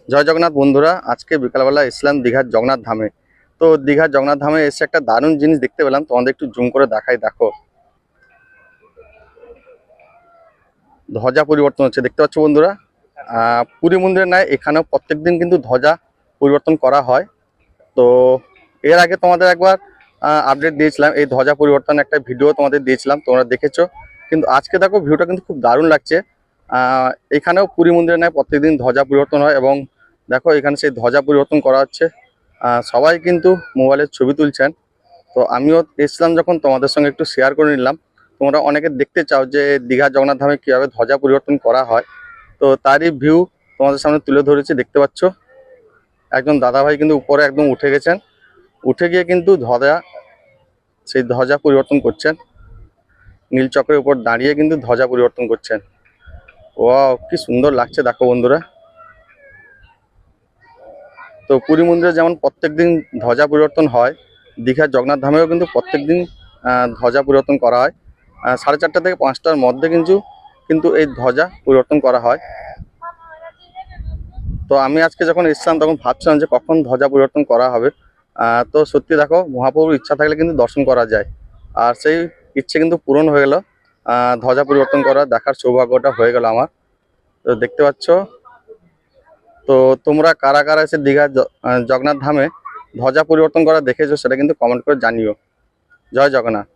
জয় জগন্নাথ বন্ধুরা, আজকে বিকালবেলা এসলাম দীঘার জগন্নাথ ধামে। তো দীঘার জগন্নাথ ধামে এসে একটা দারুণ জিনিস দেখতে পেলাম, তোমাদের একটু জুম করে দেখাই। দেখো, ধ্বজা পরিবর্তন হচ্ছে, দেখতে পাচ্ছ বন্ধুরা। পুরী মন্দিরে নয়, এখানেও প্রত্যেকদিন কিন্তু ধ্বজা পরিবর্তন করা হয়। তো এর আগে তোমাদের একবার আপডেট দিয়েছিলাম, এই ধ্বজা পরিবর্তন একটা ভিডিও তোমাদের দিয়েছিলাম, তোমরা দেখেছো। কিন্তু আজকে দেখো ভিডিওটা কিন্তু খুব দারুণ লাগছে। এখানেও পুরী মন্দিরে নয়, প্রত্যেকদিন ধ্বজা পরিবর্তন হয় এবং দেখো এখানে সেই ধ্বজা পরিবর্তন করা হচ্ছে। সবাই কিন্তু মোবাইলের ছবি তুলছেন। তো আমিও এসেছিলাম যখন, তোমাদের সঙ্গে একটু শেয়ার করে নিলাম। তোমরা অনেকে দেখতে চাও যে দীঘা জগন্নাথ ধামে কীভাবে ধ্বজা পরিবর্তন করা হয়, তো তারই ভিউ তোমাদের সামনে তুলে ধরেছি। দেখতে পাচ্ছ একজন দাদাভাই কিন্তু উপরে একদম উঠে গেছেন, উঠে গিয়ে কিন্তু সেই ধ্বজা পরিবর্তন করছেন। নীল চক্রের উপর দাঁড়িয়ে কিন্তু ধ্বজা পরিবর্তন করছেন। ওয়াও, কি সুন্দর লাগছে দেখো বন্ধুরা। তো পুরী মন্দিরে যেমন প্রত্যেকদিন ধ্বজা পরিবর্তন হয়, দীঘার জগন্নাথ ধামেও কিন্তু প্রত্যেকদিন ধ্বজা পরিবর্তন করা হয়। 4:30 থেকে 5টার মধ্যে কিন্তু কিন্তু এই ধ্বজা পরিবর্তন করা হয়। তো আমি আজকে যখন এসেছিলাম তখন ভাবছিলাম যে কখন ধ্বজা পরিবর্তন করা হবে। তো সত্যি দেখো, মহাপ্রভুর ইচ্ছা থাকলে কিন্তু দর্শন করা যায়, আর সেই ইচ্ছে কিন্তু পূরণ হয়ে গেল। ধ্বজা পরিবর্তন করা দেখার সৌভাগ্যটা হয়ে গেল আমার। তো দেখতে পাচ্ছ। তো তোমরা কারা কারা এসে দীঘা জগন্নাথ ধামে ধ্বজা পরিবর্তন করা দেখেছো, সেটা কিন্তু কমেন্ট করে জানিও। জয় জগন্নাথ।